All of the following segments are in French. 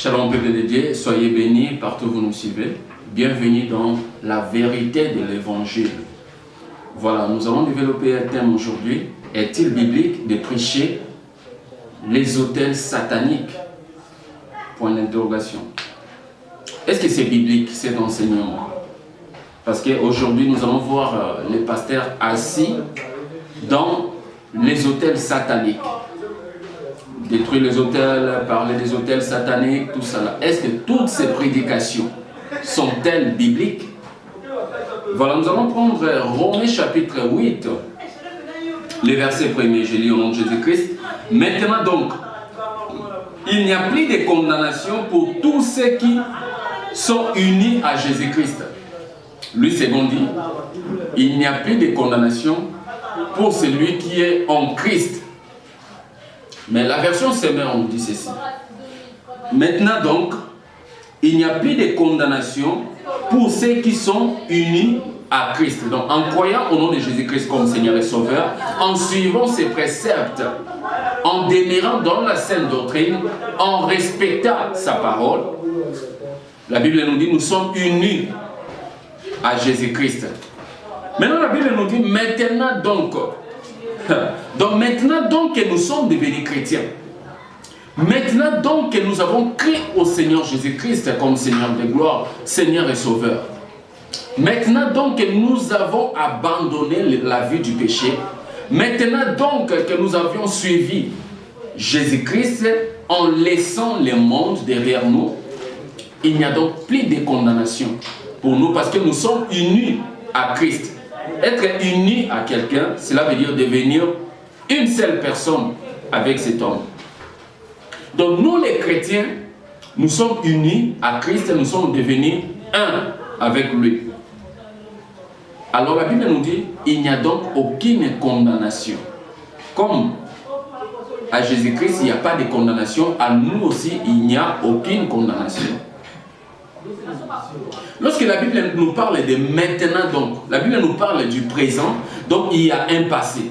Shalom peuple de Dieu, soyez bénis partout où vous nous suivez. Bienvenue dans la vérité de l'évangile. Voilà, nous allons développer un thème aujourd'hui. Est-il biblique de prêcher les autels sataniques? Point d'interrogation. Est-ce que c'est biblique cet enseignement? Parce qu'aujourd'hui nous allons voir les pasteurs assis dans les autels sataniques. Détruire les autels, parler des autels sataniques, tout ça là. Est-ce que toutes ces prédications sont-elles bibliques? Voilà, nous allons prendre Romains chapitre 8, le verset 1er, je lis au nom de Jésus-Christ. Maintenant donc, il n'y a plus de condamnation pour tous ceux qui sont unis à Jésus-Christ. Lui second dit, il n'y a plus de condamnation pour celui qui est en Christ. Mais la version Semeur nous dit ceci. Maintenant donc, il n'y a plus de condamnation pour ceux qui sont unis à Christ. Donc en croyant au nom de Jésus-Christ comme Seigneur et Sauveur, en suivant ses préceptes, en demeurant dans la saine doctrine, en respectant sa parole, la Bible nous dit nous sommes unis à Jésus-Christ. Maintenant la Bible nous dit maintenant donc que nous sommes devenus chrétiens, maintenant donc que nous avons cru au Seigneur Jésus-Christ comme Seigneur de gloire, Seigneur et Sauveur, maintenant donc que nous avons abandonné la vie du péché, maintenant donc que nous avions suivi Jésus-Christ en laissant le monde derrière nous, il n'y a donc plus de condamnation pour nous parce que nous sommes unis à Christ. Être uni à quelqu'un, cela veut dire devenir une seule personne avec cet homme. Donc nous les chrétiens, nous sommes unis à Christ et nous sommes devenus un avec lui. Alors la Bible nous dit, il n'y a donc aucune condamnation. Comme à Jésus-Christ, il n'y a pas de condamnation, à nous aussi, il n'y a aucune condamnation. Lorsque la Bible nous parle de maintenant donc, la Bible nous parle du présent, donc il y a un passé.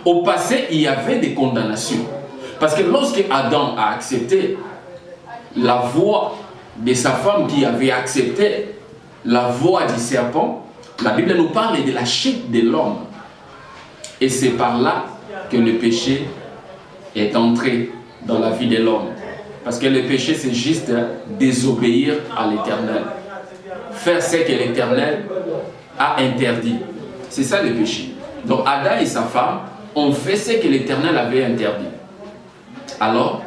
Au passé, il y avait des condamnations. Parce que lorsque Adam a accepté la voix de sa femme qui avait accepté la voix du serpent, la Bible nous parle de la chute de l'homme. Et c'est par là que le péché est entré dans la vie de l'homme. Parce que le péché, c'est juste désobéir à l'Éternel. Faire ce que l'Éternel a interdit. C'est ça le péché. Donc Adam et sa femme ont fait ce que l'Éternel avait interdit. Alors,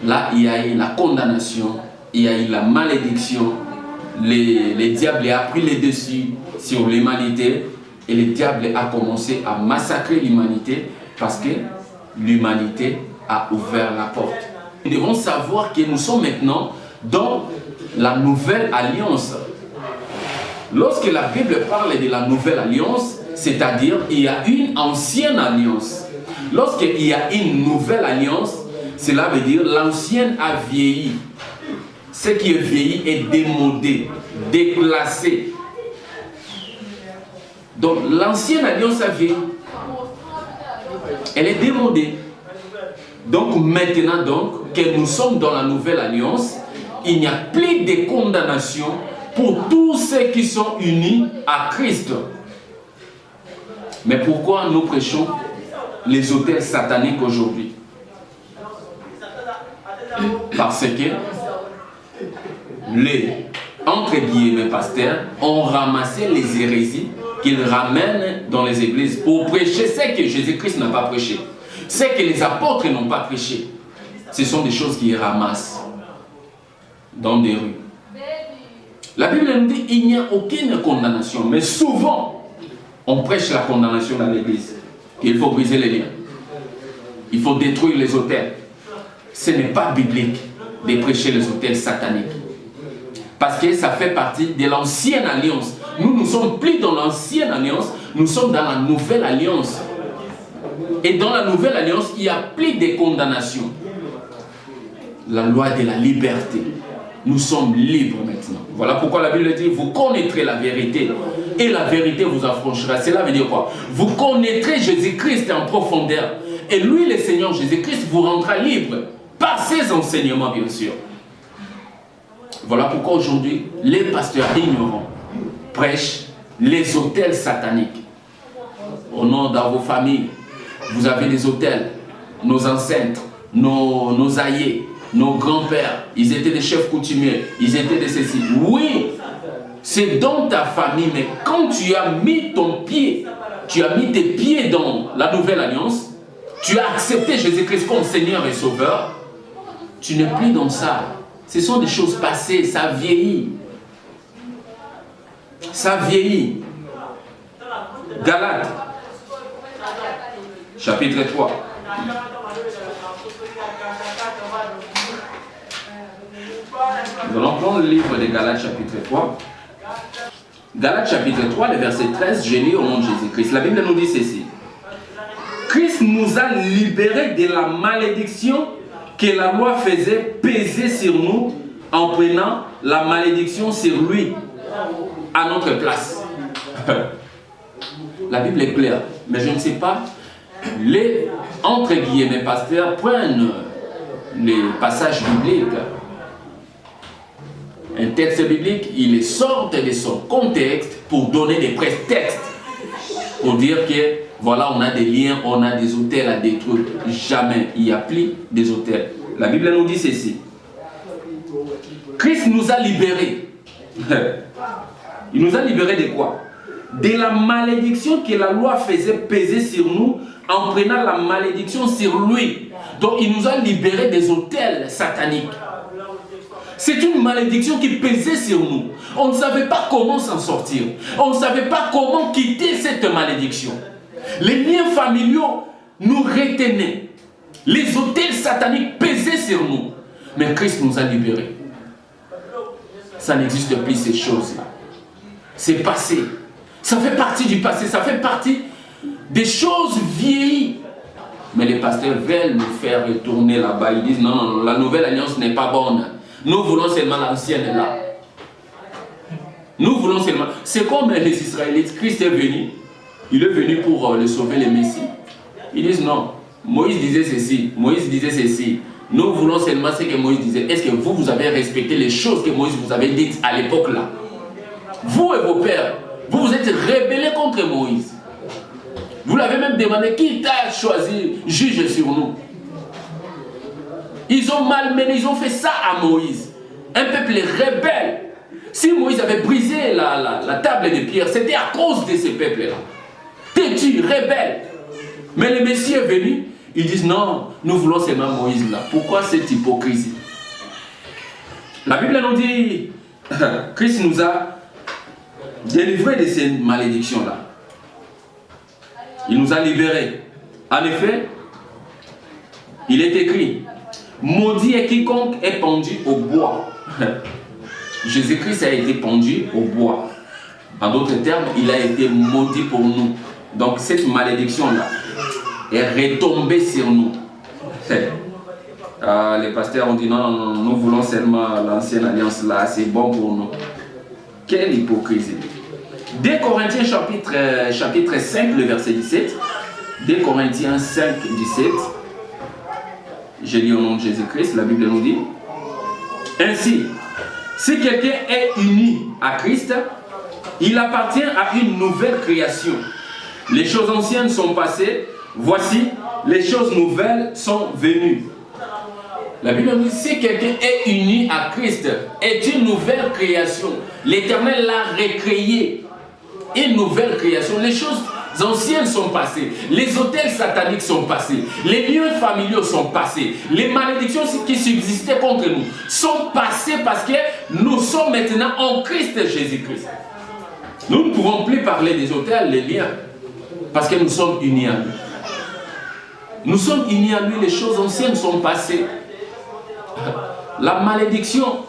là, il y a eu la condamnation, il y a eu la malédiction. Le diable a pris le dessus sur l'humanité et le diable a commencé à massacrer l'humanité parce que l'humanité a ouvert la porte. Nous devons savoir que nous sommes maintenant dans la nouvelle alliance. Lorsque la Bible parle de la nouvelle alliance, c'est-à-dire il y a une ancienne alliance. Lorsqu'il y a une nouvelle alliance, cela veut dire l'ancienne a vieilli. Ce qui est vieilli est démodé, déclassé. Donc l'ancienne alliance a vieilli. Elle est démodée. Donc maintenant donc, que nous sommes dans la nouvelle alliance, il n'y a plus de condamnation pour tous ceux qui sont unis à Christ. Mais pourquoi nous prêchons les autels sataniques aujourd'hui? Parce que les, entre guillemets, pasteurs ont ramassé les hérésies qu'ils ramènent dans les églises pour prêcher ce que Jésus-Christ n'a pas prêché. Ce que les apôtres n'ont pas prêché. Ce sont des choses qu'ils ramassent dans des rues. La Bible nous dit qu'il n'y a aucune condamnation, mais souvent on prêche la condamnation dans l'église. Il faut briser les liens. Il faut détruire les autels. Ce n'est pas biblique de prêcher les autels sataniques. Parce que ça fait partie de l'ancienne alliance. Nous ne sommes plus dans l'ancienne alliance, nous sommes dans la nouvelle alliance. Et dans la nouvelle alliance, il n'y a plus de condamnation. La loi de la liberté. Nous sommes libres maintenant. Voilà pourquoi la Bible dit, vous connaîtrez la vérité et la vérité vous affranchira. Cela veut dire quoi? Vous connaîtrez Jésus-Christ en profondeur et lui, le Seigneur Jésus-Christ, vous rendra libre. par ses enseignements, bien sûr. Voilà pourquoi aujourd'hui, les pasteurs ignorants prêchent les autels sataniques. Au nom dans vos familles, vous avez des autels, nos ancêtres, nos aïeux, nos grands-pères, ils étaient des chefs coutumiers, ils étaient des ceci. Oui, c'est dans ta famille, mais quand tu as mis ton pied, tu as mis tes pieds dans la nouvelle alliance, tu as accepté Jésus-Christ comme Seigneur et Sauveur, tu n'es plus dans ça. Ce sont des choses passées, ça vieillit. Ça vieillit. Galates, chapitre 3. Nous allons prendre le livre de Galates chapitre 3. Galates chapitre 3, le verset 13, je lis au nom de Jésus-Christ. La Bible nous dit ceci. Christ nous a libérés de la malédiction que la loi faisait peser sur nous en prenant la malédiction sur lui à notre place. La Bible est claire, mais je ne sais pas, les entre guillemets pasteurs prennent les passages bibliques. Un texte biblique, il les sort de son contexte pour donner des prétextes, pour dire que voilà, on a des liens, on a des autels à détruire. Jamais il n'y a plus des autels. La Bible nous dit ceci. Christ nous a libérés. Il nous a libérés de quoi? De la malédiction que la loi faisait peser sur nous en prenant la malédiction sur lui. Donc il nous a libérés des autels sataniques. C'est une malédiction qui pesait sur nous. On ne savait pas comment s'en sortir. On ne savait pas comment quitter cette malédiction. Les liens familiaux nous retenaient. Les autels sataniques pesaient sur nous. Mais Christ nous a libérés. Ça n'existe plus ces choses-là. C'est passé. Ça fait partie du passé. Ça fait partie des choses vieillies. Mais les pasteurs veulent nous faire retourner là-bas. Ils disent non, non, la nouvelle alliance n'est pas bonne. Nous voulons seulement l'ancienne là. Nous voulons seulement. C'est comme les Israélites. Christ est venu. Il est venu pour le sauver, les Messies. Ils disent non. Moïse disait ceci. Moïse disait ceci. Nous voulons seulement ce que Moïse disait. Est-ce que vous avez respecté les choses que Moïse vous avait dites à l'époque là? Vous et vos pères, vous vous êtes rebellés contre Moïse. Vous l'avez même demandé, qui t'a choisi juge sur nous? Ils ont malmené, ils ont fait ça à Moïse. Un peuple rebelle. Si Moïse avait brisé la table de pierre, c'était à cause de ces peuples-là. Têtu, rebelle. Mais le Messie est venu, ils disent non, nous voulons seulement Moïse là. Pourquoi cette hypocrisie? La Bible nous dit, Christ nous a délivrés de ces malédictions-là. Il nous a libérés. En effet, il est écrit, maudit est quiconque est pendu au bois. Jésus-Christ a été pendu au bois. En d'autres termes, il a été maudit pour nous. Donc cette malédiction-là est retombée sur nous. Les pasteurs ont dit non, non, non, nous voulons seulement l'ancienne alliance là, c'est bon pour nous. Quelle hypocrisie. 2 Corinthiens chapitre 5, le verset 17. 2 Corinthiens 5, 17. Je lis au nom de Jésus-Christ, la Bible nous dit. Ainsi, si quelqu'un est uni à Christ, il appartient à une nouvelle création. Les choses anciennes sont passées, voici, les choses nouvelles sont venues. La Bible nous dit, si quelqu'un est uni à Christ, est une nouvelle création. L'Éternel l'a recréé. Une nouvelle création. Les choses anciennes sont passées. Les autels sataniques sont passés. Les liens familiaux sont passés. Les malédictions qui subsistaient contre nous sont passées parce que nous sommes maintenant en Christ Jésus-Christ. Nous ne pouvons plus parler des autels, les liens, parce que nous sommes unis à lui. Nous sommes unis à lui, les choses anciennes sont passées. La malédiction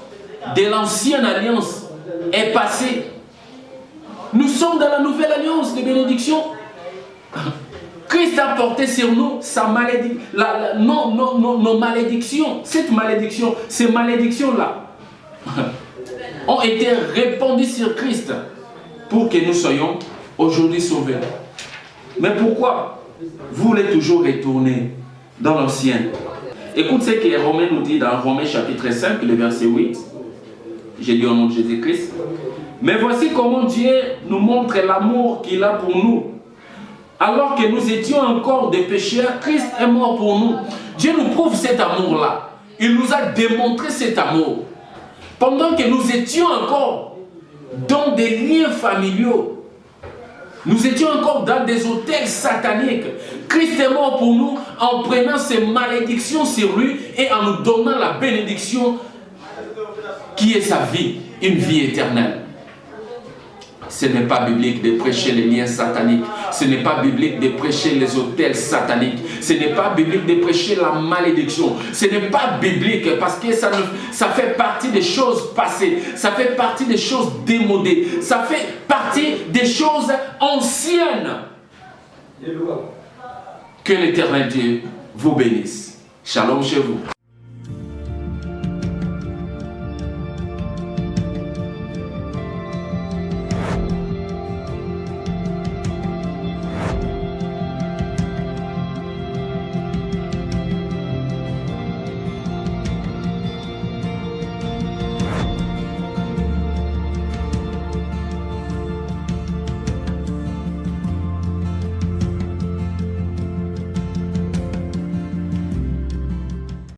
de l'ancienne alliance est passée. Nous sommes dans la nouvelle alliance de bénédiction. Christ a porté sur nous sa malédiction, nos malédictions. Cette malédiction, ces malédictions-là ont été répandues sur Christ pour que nous soyons aujourd'hui sauvés. Mais pourquoi vous voulez toujours retourner dans l'ancienne? Écoute ce que Romain nous dit dans Romains chapitre 5, le verset 8. J'ai dit au nom de Jésus-Christ. Mais voici comment Dieu nous montre l'amour qu'il a pour nous. Alors que nous étions encore des pécheurs, Christ est mort pour nous. Dieu nous prouve cet amour-là. Il nous a démontré cet amour. Pendant que nous étions encore dans des liens familiaux, nous étions encore dans des hôtels sataniques, Christ est mort pour nous en prenant ses malédictions sur lui et en nous donnant la bénédiction qui est sa vie, une vie éternelle. Ce n'est pas biblique de prêcher les liens sataniques. Ce n'est pas biblique de prêcher les hôtels sataniques. Ce n'est pas biblique de prêcher la malédiction. Ce n'est pas biblique parce que ça fait partie des choses passées. Ça fait partie des choses démodées. Ça fait partie des choses anciennes. Que l'Éternel Dieu vous bénisse. Shalom chez vous.